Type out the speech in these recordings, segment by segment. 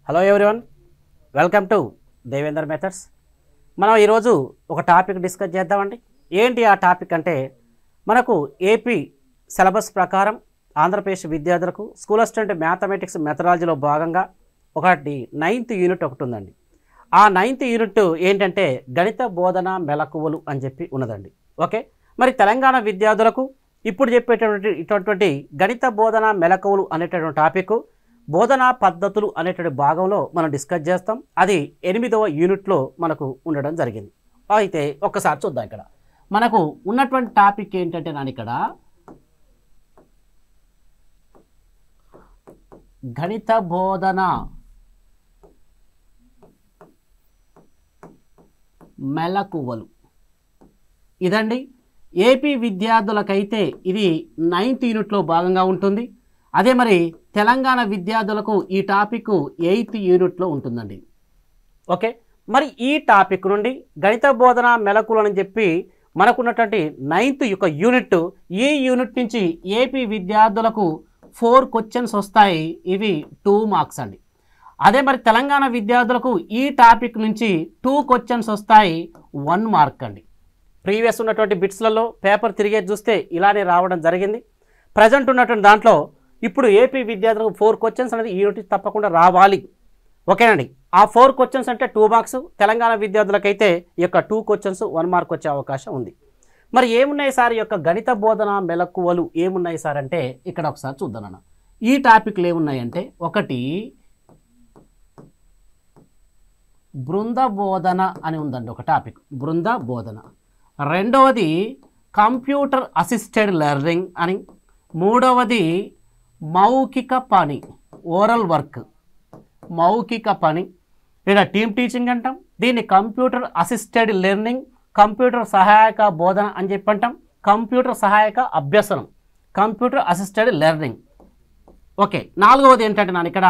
Hello everyone, welcome to Devender methods. మనం ఈరోజు ఒక టాపిక్ డిస్కస్ చేద్దామండి. ఏంటి ఆ టాపిక్ అంటే, మనకు ఏపీ సిలబస్ ప్రకారం ఆంధ్రప్రదేశ్ విద్యార్థులకు స్కూల్ అసిస్టెంట్ మ్యాథమెటిక్స్ మెథడాలజీలో భాగంగా ఒకటి 9th యూనిట్ ఒకటి ఉందండి. ఆ 9th యూనిట్ ఏంటంటే గణిత బోధన మెలకువలు అని చెప్పి ఉన్నదండి. ఓకే, మరి తెలంగాణ విద్యార్థులకు ఇప్పుడు చెప్పేటటువంటి గణిత బోధన మెలకువలు అనేటటువంటి టాపిక్ బోధనా పద్ధతులు అనేటువంటి భాగంలో మనం డిస్కస్ చేస్తాం. అది 8వ యూనిట్లో మనకు ఉండడం జరిగింది. అయితే ఒక్కసారి చూద్దాం. ఇక్కడ మనకు ఉన్నటువంటి టాపిక్ ఏంటంటే ఇక్కడ గణిత బోధన మెలకువలు ఇదండి. ఏపీ విద్యార్థులకైతే ఇది 9th యూనిట్లో భాగంగా ఉంటుంది. అదే మరి తెలంగాణ విద్యార్థులకు ఈ టాపిక్ 8th యూనిట్లో ఉంటుందండి. ఓకే, మరి ఈ టాపిక్ నుండి గణిత బోధన మెలకువలు అని చెప్పి మనకున్నటువంటి 9th యూనిట్, ఈ యూనిట్ నుంచి ఏపీ విద్యార్థులకు 4 క్వశ్చన్స్ వస్తాయి. ఇవి 2 మార్క్స్ అండి. అదే మరి తెలంగాణ విద్యార్థులకు ఈ టాపిక్ నుంచి 2 క్వశ్చన్స్ వస్తాయి, 1 మార్క్ అండి. ప్రీవియస్ ఉన్నటువంటి బిట్స్లలో పేపర్ తిరిగేది చూస్తే ఇలానే రావడం జరిగింది. ప్రజెంట్ ఉన్నటువంటి దాంట్లో ఇప్పుడు ఏపీ విద్యార్థులకు 4 క్వశ్చన్స్ అనేది ఈ యూనిట్ తప్పకుండా రావాలి. ఓకేనండి, ఆ 4 క్వశ్చన్స్ అంటే 2 మార్క్స్. తెలంగాణ విద్యార్థులకైతే ఈ యొక్క 2 క్వశ్చన్స్ 1 మార్క్ వచ్చే అవకాశం ఉంది. మరి ఏమున్నాయి సార్ ఈ యొక్క గణిత బోధన మెలకువలు ఏమున్నాయి సార్ అంటే ఇక్కడ ఒకసారి చూద్దాం అన్న. ఈ టాపిక్లు ఏమున్నాయంటే, ఒకటి బృంద బోధన అని ఉందండి, ఒక టాపిక్ బృంద బోధన. రెండవది కంప్యూటర్ అసిస్టెడ్ లెర్నింగ్ అని. మూడవది మౌఖిక పని, ఓరల్ వర్క్, మౌఖిక పని లేదా టీమ్ టీచింగ్ అంటాం. దీన్ని కంప్యూటర్ అసిస్టెడ్ లెర్నింగ్, కంప్యూటర్ సహాయక బోధన అని చెప్పి అంటాం. కంప్యూటర్ సహాయక అభ్యసనం, కంప్యూటర్ అసిస్టెడ్ లెర్నింగ్. ఓకే, నాలుగవది ఏంటంటే ఇక్కడ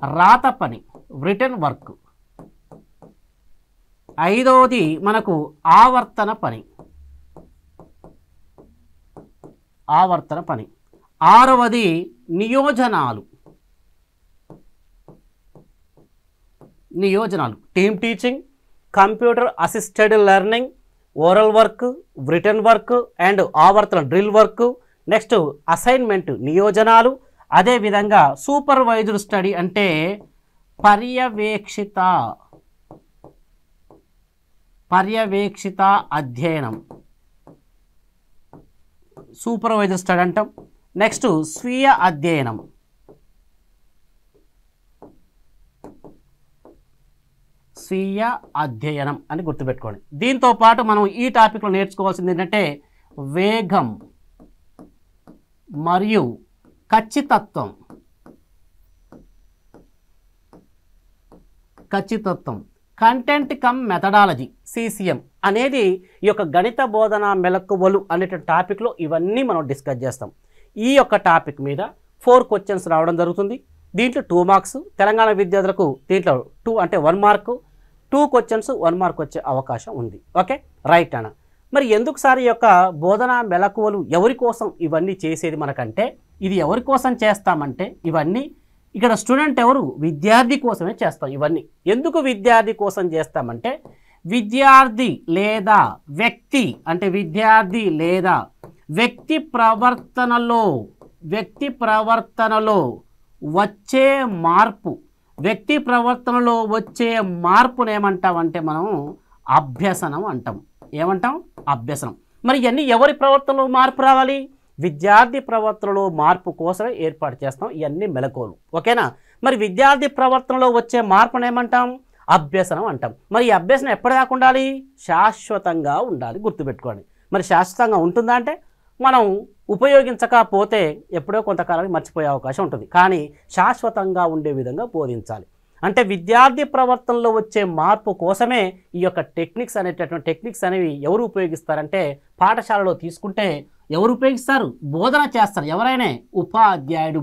రాత పని, రిటర్న్ వర్క్. ఐదవది మనకు ఆవర్తన పని, ఆవర్తన పని. ఆరవది నియోజనాలు, నియోజనాలు, team teaching, computer assisted learning, oral work, return work and ఆవర్తన డ్రిల్ వర్క్. నెక్స్ట్ అసైన్మెంట్, నియోజనాలు. అదేవిధంగా సూపర్వైజ్డ్ స్టడీ అంటే పర్యవేక్షిత అధ్యయనం, సూపర్వైజర్ స్టడీ అంటాం. నెక్స్ట్ స్వీయ అధ్యయనం, స్వీయ అధ్యయనం అని గుర్తుపెట్టుకోండి. దీంతో పాటు మనం ఈ టాపిక్లో నేర్చుకోవాల్సింది ఏంటంటే వేగం మరియు ఖచ్చితత్వం, కంటెంట్ కమ్ మెథడాలజీ, CCM అనేది ఈ యొక్క గణిత బోధన మెలకువలు అనేటువంటి టాపిక్లో ఇవన్నీ మనం డిస్కస్ చేస్తాం. ఈ యొక్క టాపిక్ మీద 4 క్వశ్చన్స్ రావడం జరుగుతుంది. దీంట్లో 2 మార్క్స్. తెలంగాణ విద్యార్థులకు దీంట్లో 2 అంటే 1 మార్కు. 2 క్వశ్చన్స్ 1 మార్క్ వచ్చే అవకాశం ఉంది. ఓకే, రైట్ అన్న. మరి ఎందుకు సార్ ఈ యొక్క బోధన మెలకువలు ఎవరి కోసం ఇవన్నీ చేసేది మనకంటే, ఇది ఎవరి కోసం చేస్తామంటే ఇవన్నీ ఇక్కడ స్టూడెంట్ ఎవరు, విద్యార్థి కోసమే చేస్తాం. ఇవన్నీ ఎందుకు విద్యార్థి కోసం చేస్తామంటే, విద్యార్థి లేదా వ్యక్తి అంటే విద్యార్థి లేదా వ్యక్తి ప్రవర్తనలో వచ్చే మార్పు, వ్యక్తి ప్రవర్తనలో వచ్చే మార్పును ఏమంటామంటే మనం అభ్యసనం అంటాం. ఏమంటాం? అభ్యసనం. మరి ఇవన్నీ ఎవరి ప్రవర్తనలో మార్పు రావాలి? విద్యార్థి ప్రవర్తనలో మార్పు కోసమే ఏర్పాటు చేస్తాం ఇవన్నీ మెలకువలు. ఓకేనా? మరి విద్యార్థి ప్రవర్తనలో వచ్చే మార్పును ఏమంటాం? అభ్యసనం అంటాం. మరి ఈ అభ్యసనం ఎప్పటిదాకా ఉండాలి? శాశ్వతంగా ఉండాలి. గుర్తుపెట్టుకోండి. మరి శాశ్వతంగా ఉంటుందా అంటే, మనం ఉపయోగించకపోతే ఎప్పుడో కొంతకాలానికి మర్చిపోయే అవకాశం ఉంటుంది. కానీ శాశ్వతంగా ఉండే విధంగా బోధించాలి. అంటే విద్యార్థి ప్రవర్తనలో వచ్చే మార్పు కోసమే ఈ యొక్క టెక్నిక్స్ అనేవి ఎవరు ఉపయోగిస్తారంటే, పాఠశాలలో తీసుకుంటే ఎవరు ఉపయోగిస్తారు? బోధన చేస్తారు. ఎవరైనా ఉపాధ్యాయుడు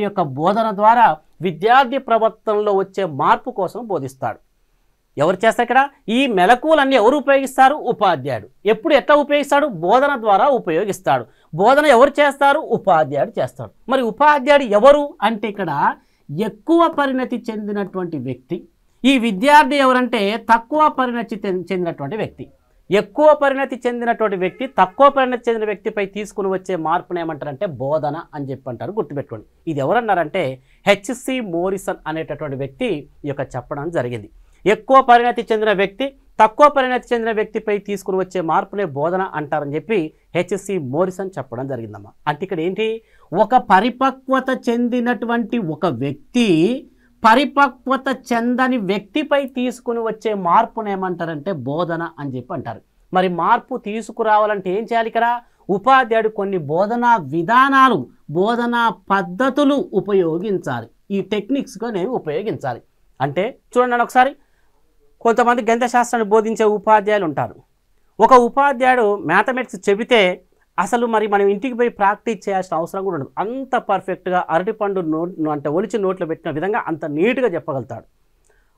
యొక్క బోధన ద్వారా విద్యార్థి ప్రవర్తనలో వచ్చే మార్పు కోసం బోధిస్తాడు. ఎవరు చేస్తారు? ఇక్కడ ఈ మెలకువలన్నీ ఎవరు ఉపయోగిస్తారు? ఉపాధ్యాయుడు. ఎప్పుడు ఎట్లా ఉపయోగిస్తాడు? బోధన ద్వారా ఉపయోగిస్తాడు. బోధన ఎవరు చేస్తారు? ఉపాధ్యాయుడు చేస్తాడు. మరి ఉపాధ్యాయుడు ఎవరు అంటే ఇక్కడ ఎక్కువ పరిణతి చెందినటువంటి వ్యక్తి, ఈ విద్యార్థి ఎవరంటే తక్కువ పరిణతి చెందినటువంటి వ్యక్తి. ఎక్కువ పరిణతి చెందినటువంటి వ్యక్తి తక్కువ పరిణతి చెందిన వ్యక్తిపై తీసుకుని వచ్చే మార్పును ఏమంటారంటే బోధన అని చెప్పి అంటారు. గుర్తుపెట్టుకోండి. ఇది ఎవరన్నారంటే హెచ్సి మోరిసన్ అనేటటువంటి వ్యక్తి ఈ యొక్క చెప్పడం జరిగింది. ఎక్కువ పరిణతి చెందిన వ్యక్తి తక్కువ పరిణతి చెందిన వ్యక్తిపై తీసుకుని వచ్చే మార్పునే బోధన అంటారని చెప్పి హెచ్సి మోరిసన్ చెప్పడం జరిగిందమ్మా. అంటే ఇక్కడ ఏంటి, ఒక పరిపక్వత చెందినటువంటి ఒక వ్యక్తి పరిపక్వత చెందని వ్యక్తిపై తీసుకుని వచ్చే మార్పును ఏమంటారంటే బోధన అని చెప్పి అంటారు. మరి మార్పు తీసుకురావాలంటే ఏం చేయాలి? ఇక్కడ ఉపాధ్యాయుడు కొన్ని బోధనా విధానాలు, బోధనా పద్ధతులు ఉపయోగించాలి. ఈ టెక్నిక్స్గా నేను ఉపయోగించాలి. అంటే చూడండి ఒకసారి, కొంతమంది గణిత శాస్త్రాన్ని బోధించే ఉపాధ్యాయులు ఉంటారు. ఒక ఉపాధ్యాయుడు మ్యాథమెటిక్స్ చెబితే అసలు మరి మనం ఇంటికి పోయి ప్రాక్టీస్ చేయాల్సిన అవసరం కూడా ఉండదు. అంత పర్ఫెక్ట్గా అరటిపండు అంటే ఒలిచి నోట్లో పెట్టిన విధంగా అంత నీట్గా చెప్పగలుగుతాడు.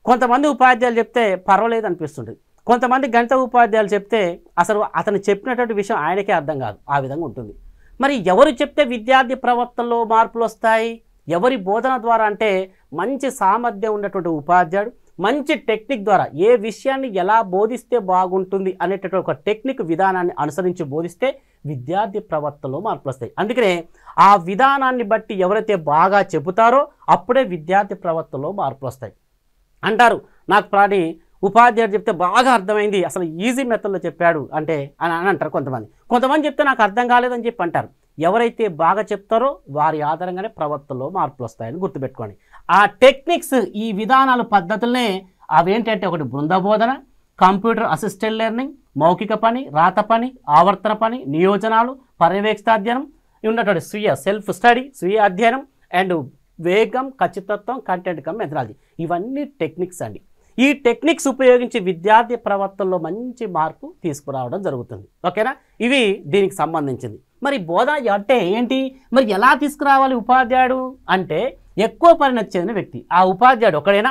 కొంతమంది ఉపాధ్యాయులు చెప్తే పర్వాలేదు అనిపిస్తుంది. కొంతమంది గణిత ఉపాధ్యాయులు చెప్తే అసలు అతను చెప్పినటువంటి విషయం ఆయనకే అర్థం కాదు, ఆ విధంగా ఉంటుంది. మరి ఎవరు చెప్తే విద్యార్థి ప్రవర్తనలో మార్పులు వస్తాయి? ఎవరి బోధన ద్వారా అంటే మంచి సామర్థ్యం ఉన్నటువంటి ఉపాధ్యాయుడు మంచి టెక్నిక్ ద్వారా ఏ విషయాన్ని ఎలా బోధిస్తే బాగుంటుంది అనేటటువంటి ఒక టెక్నిక్ విధానాన్ని అనుసరించి బోధిస్తే విద్యార్థి ప్రవర్తనలో మార్పులు వస్తాయి. అందుకనే ఆ విధానాన్ని బట్టి ఎవరైతే బాగా చెబుతారో అప్పుడే విద్యార్థి ప్రవర్తనలో మార్పులు వస్తాయి అంటారు. నాకు ప్రాణి ఉపాధ్యాయుడు చెప్తే బాగా అర్థమైంది, అసలు ఈజీ మెథడ్లో చెప్పాడు అంటే అని అంటారు. కొంతమంది చెప్తే నాకు అర్థం కాలేదని చెప్పి అంటారు. ఎవరైతే బాగా చెప్తారో వారి ఆధారంగానే ప్రవర్తనలో మార్పులు వస్తాయని గుర్తుపెట్టుకోండి. ఆ టెక్నిక్స్, ఈ విధానాలు, పద్ధతులనే అవేంటంటే ఒకటి బృంద బోధన, కంప్యూటర్ అసిస్టెంట్ లెర్నింగ్, మౌఖిక పని, రాత పని, ఆవర్తన పని, నియోజనాలు, పర్యవేక్షిత అధ్యయనం, ఉన్నటువంటి స్వీయ సెల్ఫ్ స్టడీ, స్వీయ అధ్యయనం అండ్ వేగం, ఖచ్చితత్వం, కంటెంట్ కమ్ మెథడాలజీ. ఇవన్నీ టెక్నిక్స్ అండి. ఈ టెక్నిక్స్ ఉపయోగించి విద్యార్థి ప్రవర్తనలో మంచి మార్పు తీసుకురావడం జరుగుతుంది. ఓకేనా? ఇవి దీనికి సంబంధించింది. మరి బోధన అంటే ఏంటి? మరి ఎలా తీసుకురావాలి ఉపాధ్యాయుడు అంటే ఎక్కువ పరిణతి చెందిన వ్యక్తి. ఆ ఉపాధ్యాయుడు ఒకడేనా?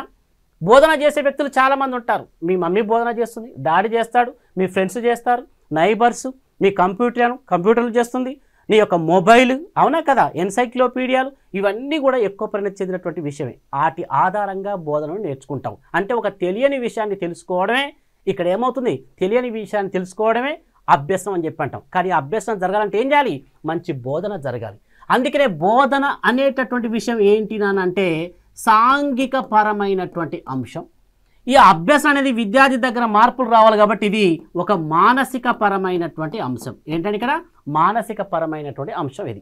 బోధన చేసే వ్యక్తులు చాలామంది ఉంటారు. మీ మమ్మీ బోధన చేస్తుంది, డాడీ చేస్తాడు, మీ ఫ్రెండ్స్ చేస్తారు, నైబర్స్, మీ కంప్యూటర్లు చేస్తుంది, నీ యొక్క మొబైల్, అవునా కదా, ఎన్సైక్లోపీడియాలు, ఇవన్నీ కూడా ఎక్కువ పరిణతి చెందినటువంటి విషయమే. వాటి ఆధారంగా బోధనను నేర్చుకుంటాం. అంటే ఒక తెలియని విషయాన్ని తెలుసుకోవడమే ఇక్కడ ఏమవుతుంది, తెలియని విషయాన్ని తెలుసుకోవడమే అభ్యసనం అని చెప్పి అంటాం. కానీ అభ్యసనం జరగాలంటే ఏం చేయాలి? మంచి బోధన జరగాలి. అందుకనే బోధన అనేటటువంటి విషయం ఏంటి అంటే సాంఘిక పరమైనటువంటి అంశం. ఈ అభ్యసనం అనేది విద్యార్థి దగ్గర మార్పులు రావాలి కాబట్టి ఇది ఒక మానసిక పరమైనటువంటి అంశం. ఏంటంటే ఇక్కడ మానసిక పరమైనటువంటి అంశం ఇది.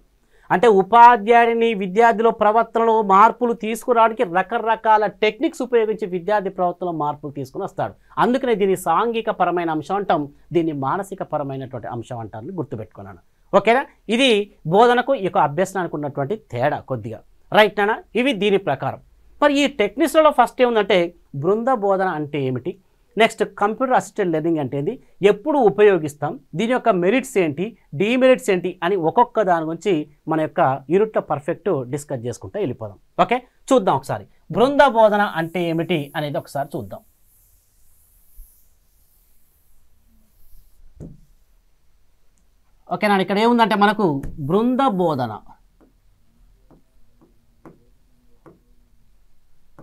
అంటే ఉపాధ్యాయుడిని విద్యార్థిలో ప్రవర్తనలో మార్పులు తీసుకురావడానికి రకరకాల టెక్నిక్స్ ఉపయోగించి విద్యార్థి ప్రవర్తనలో మార్పులు తీసుకుని వస్తాడు. అందుకనే దీన్ని సాంఘిక పరమైన అంశం అంటాం, దీన్ని మానసిక పరమైనటువంటి అంశం అంటారని గుర్తుపెట్టుకున్నాను. ఓకేనా? ఇది బోధనకు ఈ యొక్క అభ్యసనానికి ఉన్నటువంటి తేడా కొద్దిగా. రైట్ నానా? ఇవి దీని ప్రకారం. మరి ఈ టెక్నిక్స్లలో ఫస్ట్ ఏముందంటే బృంద బోధన అంటే ఏమిటి, నెక్స్ట్ కంప్యూటర్ అసిస్టెంట్ లెర్నింగ్ అంటే ఏంటి, ఎప్పుడు ఉపయోగిస్తాం, దీని యొక్క మెరిట్స్ ఏంటి, డిమెరిట్స్ ఏంటి అని ఒక్కొక్క దాని గురించి మన యొక్క యూనిట్లో పర్ఫెక్ట్ డిస్కస్ చేసుకుంటూ వెళ్ళిపోదాం. ఓకే, చూద్దాం ఒకసారి బృంద బోధన అంటే ఏమిటి అనేది ఒకసారి చూద్దాం. ఓకేనా? ఇక్కడ ఏముందంటే మనకు బృంద బోధన,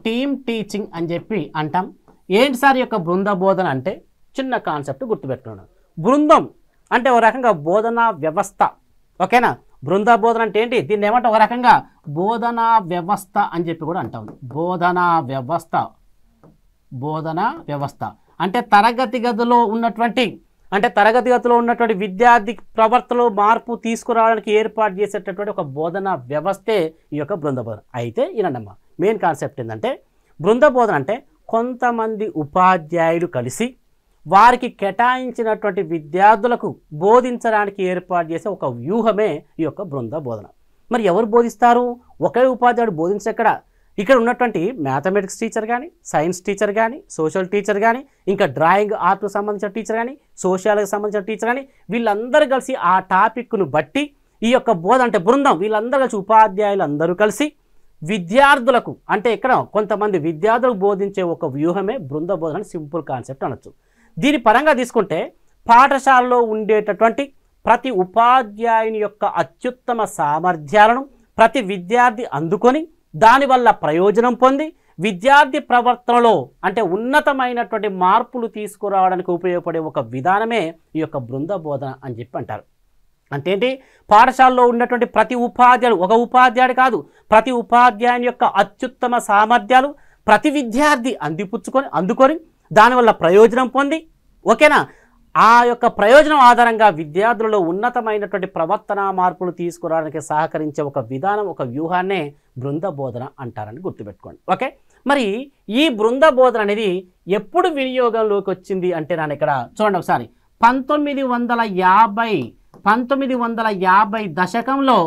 టీమ్ టీచింగ్ అని చెప్పి అంటాం. ఏంటి సార్ యొక్క బృంద బోధన అంటే చిన్న కాన్సెప్ట్ గుర్తుపెట్టుకున్నాను. బృందం అంటే ఒక రకంగా బోధనా వ్యవస్థ. ఓకేనా? బృంద బోధన అంటే ఏంటి, దీన్ని ఏమంటే ఒక రకంగా బోధనా వ్యవస్థ అని చెప్పి కూడా అంటాం. బోధనా వ్యవస్థ, బోధనా వ్యవస్థ అంటే తరగతి గదిలో ఉన్నటువంటి విద్యార్థి ప్రవర్తనలో మార్పు తీసుకురావడానికి ఏర్పాటు చేసేటటువంటి ఒక బోధనా వ్యవస్థే ఈ యొక్క బృంద బోధన. అయితే ఈయనమ్మ మెయిన్ కాన్సెప్ట్ ఏంటంటే బృంద బోధన అంటే కొంతమంది ఉపాధ్యాయులు కలిసి వారికి కేటాయించినటువంటి విద్యార్థులకు బోధించడానికి ఏర్పాటు చేసే ఒక వ్యూహమే ఈ యొక్క బృంద బోధన. మరి ఎవరు బోధిస్తారు? ఒకే ఉపాధ్యాయుడు బోధించక్కడ ఇక్కడ ఉన్నటువంటి మ్యాథమెటిక్స్ టీచర్ కానీ, సైన్స్ టీచర్ కానీ, సోషల్ టీచర్ కానీ, ఇంకా డ్రాయింగ్ ఆర్ట్కు సంబంధించిన టీచర్ కానీ, సోషల్కి సంబంధించిన టీచర్ కానీ, వీళ్ళందరూ కలిసి ఆ టాపిక్ను బట్టి ఈ యొక్క బోధన అంటే బృందం, వీళ్ళందరూ కలిసి ఉపాధ్యాయులు అందరూ కలిసి విద్యార్థులకు అంటే ఇక్కడ కొంతమంది విద్యార్థులకు బోధించే ఒక వ్యూహమే బృంద బోధన. సింపుల్ కాన్సెప్ట్ అనొచ్చు. దీని పరంగా తీసుకుంటే పాఠశాలలో ఉండేటటువంటి ప్రతి ఉపాధ్యాయుని యొక్క అత్యుత్తమ సామర్థ్యాలను ప్రతి విద్యార్థి అందుకొని దానివల్ల ప్రయోజనం పొంది విద్యార్థి ప్రవర్తనలో అంటే ఉన్నతమైనటువంటి మార్పులు తీసుకురావడానికి ఉపయోగపడే ఒక విధానమే ఈ యొక్క బృంద బోధన అని చెప్పి అంటారు. అంటే ఏంటి, పాఠశాలలో ఉన్నటువంటి ప్రతి ఉపాధ్యాయుడు, ఒక ఉపాధ్యాయుడు కాదు, ప్రతి ఉపాధ్యాయుని యొక్క అత్యుత్తమ సామర్థ్యాలు ప్రతి విద్యార్థి అందుకొని దానివల్ల ప్రయోజనం పొంది, ఓకేనా, ఆ యొక్క ప్రయోజనం ఆధారంగా విద్యార్థులలో ఉన్నతమైనటువంటి ప్రవర్తన మార్పులు తీసుకురావడానికి సహకరించే ఒక విధానం, ఒక వ్యూహాన్నే బృంద బోధన అంటారని గుర్తుపెట్టుకోండి. ఓకే, మరి ఈ బృంద బోధన అనేది ఎప్పుడు వినియోగంలోకి వచ్చింది అంటే నేను ఇక్కడ చూడండి ఒకసారి, 1950 దశకంలో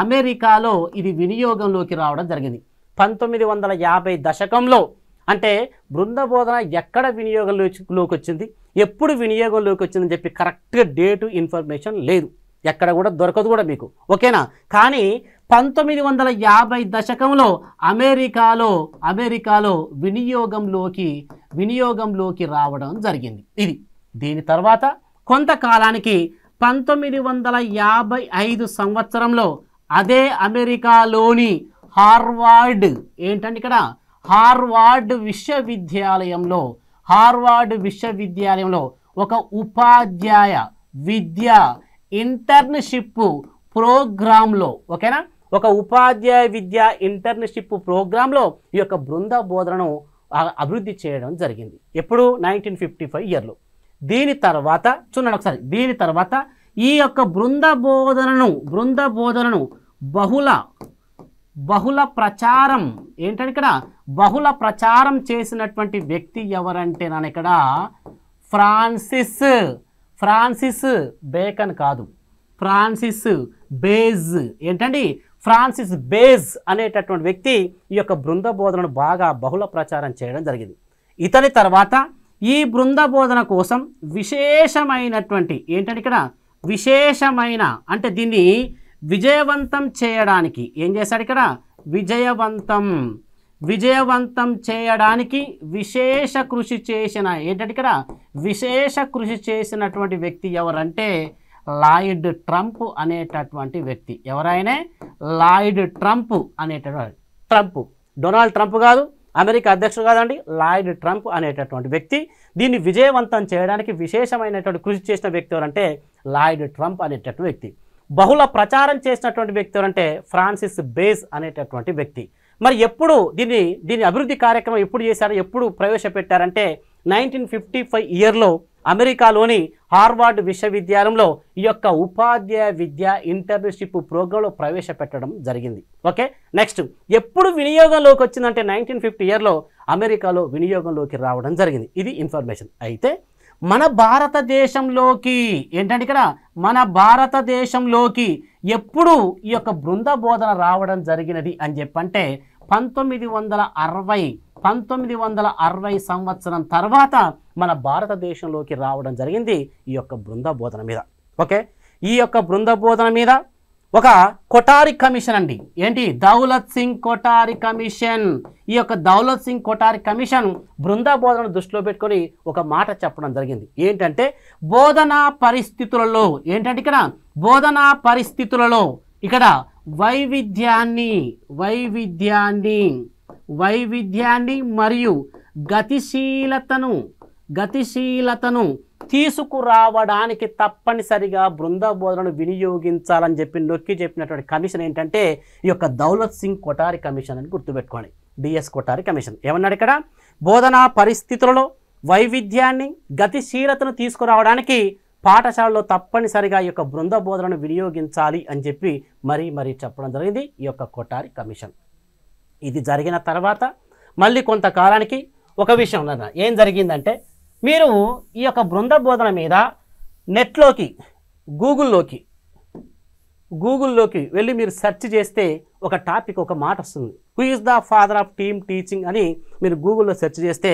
అమెరికాలో ఇది వినియోగంలోకి రావడం జరిగింది. 1950 దశకంలో అంటే బృంద బోధన ఎక్కడ వినియోగంలోకి వచ్చింది, ఎప్పుడు వినియోగంలోకి వచ్చిందని చెప్పి కరెక్ట్గా డేటు ఇన్ఫర్మేషన్ లేదు, ఎక్కడ కూడా దొరకదు కూడా మీకు, ఓకేనా. కానీ 1950 దశకంలో అమెరికాలో వినియోగంలోకి రావడం జరిగింది ఇది. దీని తర్వాత కొంతకాలానికి 1955 సంవత్సరంలో అదే అమెరికాలోని హార్వర్డ్ విశ్వవిద్యాలయంలో ఒక ఉపాధ్యాయ విద్య ఇంటర్న్షిప్ ప్రోగ్రాంలో, ఓకేనా, ఒక ఉపాధ్యాయ విద్యా ఇంటర్న్షిప్ ప్రోగ్రాంలో ఈ యొక్క బృంద బోధనను అభివృద్ధి చేయడం జరిగింది. ఎప్పుడు 1955 ఇయర్లో. దీని తర్వాత చూడండి ఒకసారి, దీని తర్వాత ఈ యొక్క బృంద బోధనను బహుళ ప్రచారం ఏంటంటే ఇక్కడ బహుళ ప్రచారం చేసినటువంటి వ్యక్తి ఎవరంటే నేను ఇక్కడ ఫ్రాన్సిస్ బేకన్ కాదు, ఫ్రాన్సిస్ బేజ్ అనేటటువంటి వ్యక్తి ఈ యొక్క బృంద బోధనను బాగా బహుళ ప్రచారం చేయడం జరిగింది. ఇతని తర్వాత ఈ బృంద బోధన కోసం విశేషమైనటువంటి ఏంటంటే ఇక్కడ అంటే దీన్ని విజయవంతం చేయడానికి ఏం చేశాడు ఇక్కడ, విజయవంతం చేయడానికి విశేష కృషి చేసినటువంటి వ్యక్తి ఎవరంటే లాయిడ్ ట్రంప్ అనేటటువంటి వ్యక్తి. ఎవరైనా లాయిడ్ ట్రంప్ అనేటటువంటి డొనాల్డ్ ట్రంప్ కాదు, అమెరికా అధ్యక్షుడు కాదండి, లాయిడ్ ట్రంప్ అనేటటువంటి వ్యక్తి దీన్ని విజయవంతం చేయడానికి విశేషమైనటువంటి కృషి చేసిన వ్యక్తి ఎవరంటే లాయిడ్ ట్రంప్ అనేటటువంటి వ్యక్తి. బహుళ ప్రచారం చేసినటువంటి వ్యక్తి ఎవరంటే ఫ్రాన్సిస్ బేజ్ అనేటటువంటి వ్యక్తి. మరి ఎప్పుడు దీని అభివృద్ధి కార్యక్రమం ఎప్పుడు చేశారు, ఎప్పుడు ప్రవేశపెట్టారంటే 1955 ఇయర్లో అమెరికాలోని హార్వర్డ్ విశ్వవిద్యాలయంలో ఈ యొక్క ఉపాధ్యాయ విద్యా ఇంటర్న్షిప్ ప్రోగ్రాంలో ప్రవేశపెట్టడం జరిగింది. ఓకే, నెక్స్ట్ ఎప్పుడు వినియోగంలోకి వచ్చిందంటే 1950 ఇయర్లో అమెరికాలో వినియోగంలోకి రావడం జరిగింది. ఇది ఇన్ఫర్మేషన్. అయితే మన భారతదేశంలోకి ఏంటంటే ఇక్కడ ఎప్పుడు ఈ యొక్క బృంద బోధన రావడం జరిగినది అని చెప్పంటే 1960 సంవత్సరం తర్వాత మన భారతదేశంలోకి రావడం జరిగింది ఈ యొక్క బృంద బోధన మీద. ఓకే, ఈ యొక్క బృంద బోధన మీద ఒక కొఠారి కమిషన్ అండి, ఏంటి, దౌలత్ సింగ్ కొఠారి కమిషన్. ఈ యొక్క దౌలత్ సింగ్ కొఠారి కమిషన్ బృంద బోధనను దృష్టిలో పెట్టుకొని ఒక మాట చెప్పడం జరిగింది. ఏంటంటే బోధనా పరిస్థితులలో ఇక్కడ వైవిధ్యాన్ని మరియు గతిశీలతను తీసుకురావడానికి తప్పనిసరిగా బృంద బోధనను వినియోగించాలని చెప్పి నొక్కి చెప్పినటువంటి కమిషన్ ఏంటంటే ఈ యొక్క దౌలత్ సింగ్ కొఠారి కమిషన్ అని గుర్తుపెట్టుకోండి. డిఎస్ కొఠారి కమిషన్ ఏమన్నాడు ఇక్కడ, బోధనా పరిస్థితులలో వైవిధ్యాన్ని గతిశీలతను తీసుకురావడానికి పాఠశాలలో తప్పనిసరిగా ఈ యొక్క బృంద బోధనను వినియోగించాలి అని చెప్పి మరీ చెప్పడం జరిగింది ఈ యొక్క కొఠారి కమిషన్. ఇది జరిగిన తర్వాత మళ్ళీ కొంతకాలానికి ఒక విషయం ఏం జరిగిందంటే, మీరు ఈ యొక్క బృంద బోధన మీద నెట్లోకి గూగుల్లోకి వెళ్ళి మీరు సెర్చ్ చేస్తే ఒక టాపిక్, ఒక మాట వస్తుంది. Who is the father of team teaching అని మీరు గూగుల్లో సెర్చ్ చేస్తే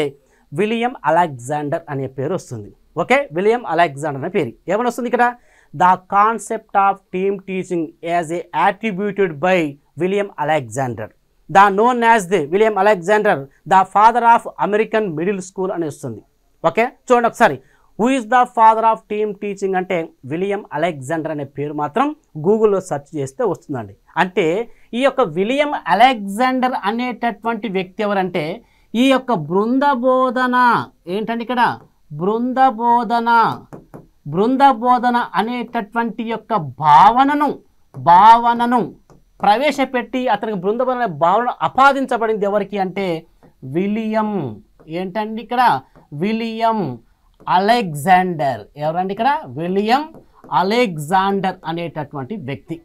విలియం అలెగ్జాండర్ అనే పేరు వస్తుంది. ఓకే, విలియం అలెగ్జాండర్ అనే పేరు ఏమని వస్తుంది ఇక్కడ, the concept of team teaching as a attributed by William Alexander, the known as the William Alexander the father of American middle school అని వస్తుంది. ఓకే, చూడండి ఒకసారి, who is the father of team teaching అంటే William Alexander అనే పేరు మాత్రం గూగుల్లో search చేస్తే వస్తుందండి. అంటే ఈ యొక్క విలియం అలెగ్జాండర్ అనేటటువంటి వ్యక్తి ఎవరంటే ఈ యొక్క బృంద బోధన ఏంటంటే ఇక్కడ బృంద బోధన అనేటటువంటి యొక్క భావనను ప్రవేశపెట్టి అతనికి బృంద బోధన అనే భావన ఆపాదించబడింది ఎవరికి అంటే విలియం ఏంటండి ఇక్కడ విలియం అలెగ్జాండర్. ఎవరండి ఇక్కడ విలియం అలెగ్జాండర్ అనేటటువంటి వ్యక్తి.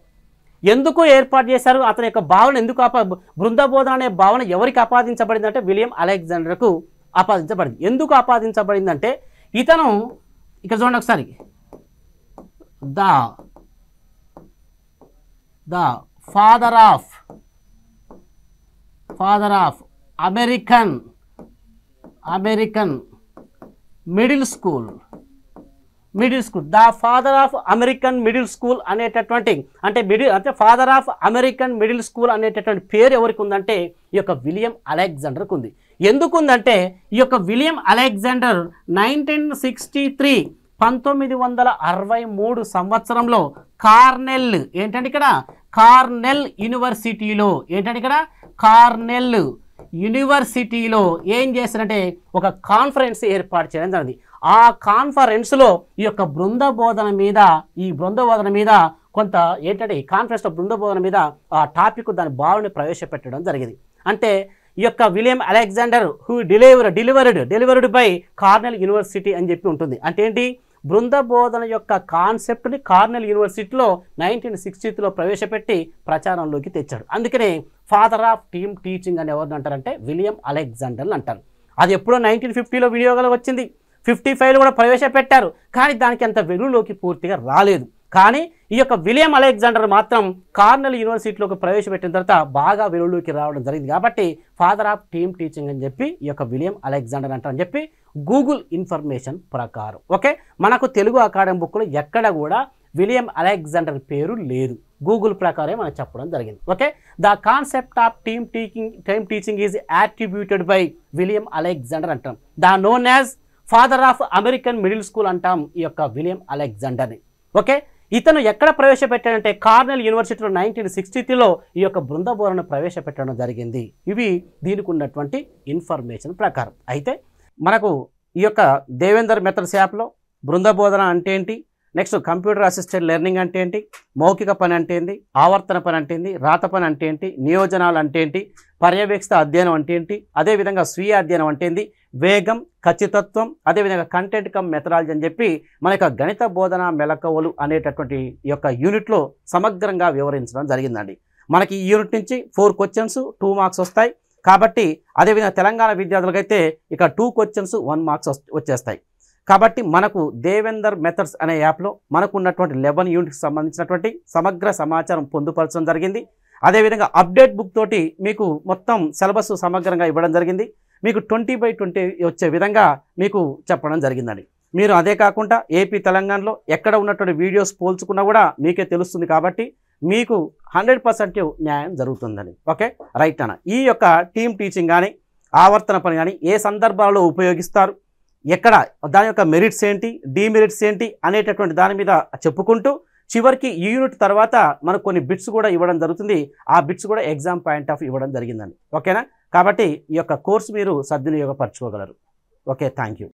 ఎందుకు ఏర్పాటు చేశారు, అతని యొక్క భావన ఎందుకు బృంద బోధన అనే భావన ఎవరికి ఆపాదించబడింది అంటే విలియం అలెగ్జాండర్కు ఆపాదించబడింది. ఎందుకు ఆపాదించబడిందంటే ఇతను ఇక్కడ చూడండి ఒకసారి the father of American middle school the father of American middle school అనేటటువంటి అంటే father of American middle school అనేటటువంటి పేరు ఎవరికి ఉందంటే ఈ యొక్క విలియం అలెగ్జాండర్కి ఉంది. ఎందుకు ఉందంటే ఈ యొక్క విలియం అలెగ్జాండర్ 1963 సంవత్సరంలో కార్నెల్ ఏంటంటే ఇక్కడ కార్నెల్ యూనివర్సిటీలో ఏం చేశారంటే ఒక కాన్ఫరెన్స్ ఏర్పాటు చేయడం జరిగింది. ఆ కాన్ఫరెన్స్లో ఈ యొక్క బృంద బోధన మీద కొంత ఏంటంటే ఈ కాన్ఫరెన్స్లో బృంద బోధన మీద ఆ టాపిక్ దాని భావనని ప్రవేశపెట్టడం జరిగింది. అంటే ఈ యొక్క William Alexander who delivered by Cornell university అని చెప్పి ఉంటుంది. అంటే ఏంటి, బృంద బోధన యొక్క కాన్సెప్ట్ని కార్నెల్ యూనివర్సిటీలో 1960లో ప్రవేశపెట్టి ప్రచారంలోకి తెచ్చాడు. అందుకనే ఫాదర్ ఆఫ్ టీమ్ టీచింగ్ అని ఎవరిని అంటారంటే విలియం అలెగ్జాండర్ని అంటారు. అది ఎప్పుడో 1950లో వినియోగంలో వచ్చింది, 55లో కూడా ప్రవేశపెట్టారు. కానీ దానికి అంత వెలుగులోకి పూర్తిగా రాలేదు. కానీ ఈ యొక్క విలియం అలెగ్జాండర్ మాత్రం కార్నెల్ యూనివర్సిటీలోకి ప్రవేశపెట్టిన తర్వాత బాగా వెలుగులోకి రావడం జరిగింది. కాబట్టి ఫాదర్ ఆఫ్ టీమ్ టీచింగ్ అని చెప్పి ఈ యొక్క విలియం అలెగ్జాండర్ అంటారని చెప్పి గూగుల్ ఇన్ఫర్మేషన్ ప్రకారం. ఓకే, మనకు తెలుగు అకాడమీ బుక్లో ఎక్కడ కూడా విలియం అలెగ్జాండర్ పేరు లేదు, గూగుల్ ప్రకారం మనకు చెప్పడం జరిగింది. Okay, the concept of team teaching is attributed by William Alexander అంటాం. The known as father of American middle school అంటాం ఈ యొక్క విలియం అలెగ్జాండర్ని. ఓకే, ఇతను ఎక్కడ ప్రవేశపెట్టాడంటే కార్నెల్ యూనివర్సిటీలో 1963లో ఈ యొక్క బృంద బోధనను ప్రవేశపెట్టడం జరిగింది. ఇవి దీనికి ఉన్నటువంటి ఇన్ఫర్మేషన్ ప్రకారం. అయితే మనకు ఈ యొక్క దేవేందర్ మెథడ్స్ యాప్లో బృంద బోధన అంటే ఏంటి, నెక్స్ట్ కంప్యూటర్ అసిస్టెడ్ లెర్నింగ్ అంటే ఏంటి, మౌఖిక పని అంటే ఏంటి, ఆవర్తన పని అంటే ఏంటి, రాత పని అంటే ఏంటి, నియోజనాలు అంటే ఏంటి, పర్యవేక్షిత అధ్యయనం అంటే ఏంటి, అదేవిధంగా స్వీయ అధ్యయనం అంటే ఏంటి, వేగం, ఖచ్చితత్వం, అదేవిధంగా కంటెంట్ కమ్ మెథడాలజీ అని చెప్పి మన యొక్క గణిత బోధన మెలకువలు అనేటటువంటి ఈ యొక్క యూనిట్లో సమగ్రంగా వివరించడం జరిగిందండి. మనకి ఈ యూనిట్ నుంచి 4 క్వశ్చన్స్ 2 మార్క్స్ వస్తాయి. కాబట్టి అదేవిధంగా తెలంగాణ విద్యార్థులకైతే ఇక 2 క్వశ్చన్స్ 1 మార్క్స్ వచ్చేస్తాయి. కాబట్టి మనకు దేవేందర్ మెథడ్స్ అనే యాప్లో మనకు ఉన్నటువంటి 11 యూనిట్కి సంబంధించినటువంటి సమగ్ర సమాచారం పొందుపరచడం జరిగింది. అదేవిధంగా అప్డేట్ బుక్ తోటి మీకు మొత్తం సిలబస్ సమగ్రంగా ఇవ్వడం జరిగింది. మీకు 20/20 వచ్చే విధంగా మీకు చెప్పడం జరిగిందండి. మీరు అదే కాకుండా ఏపీ తెలంగాణలో ఎక్కడ ఉన్నటువంటి వీడియోస్ పోల్చుకున్నా కూడా మీకే తెలుస్తుంది. కాబట్టి మీకు 100% న్యాయం జరుగుతుందని. ఓకే, రైట్ అన్న. ఈ యొక్క టీమ్ టీచింగ్ కానీ ఆవర్తన పని కానీ ఏ సందర్భాల్లో ఉపయోగిస్తారు, ఎక్కడ దాని యొక్క మెరిట్స్ ఏంటి, డిమెరిట్స్ ఏంటి అనేటటువంటి దాని మీద చెప్పుకుంటూ చివరికి ఈ యూనిట్ తర్వాత మనకు కొన్ని బిట్స్ కూడా ఇవ్వడం జరుగుతుంది. ఆ బిట్స్ కూడా ఎగ్జామ్ పాయింట్ ఆఫ్ ఇవ్వడం జరిగిందండి. ఓకేనా, కాబట్టి ఈ యొక్క కోర్సు మీరు సద్వినియోగపరచుకోగలరు. Okay, thank you.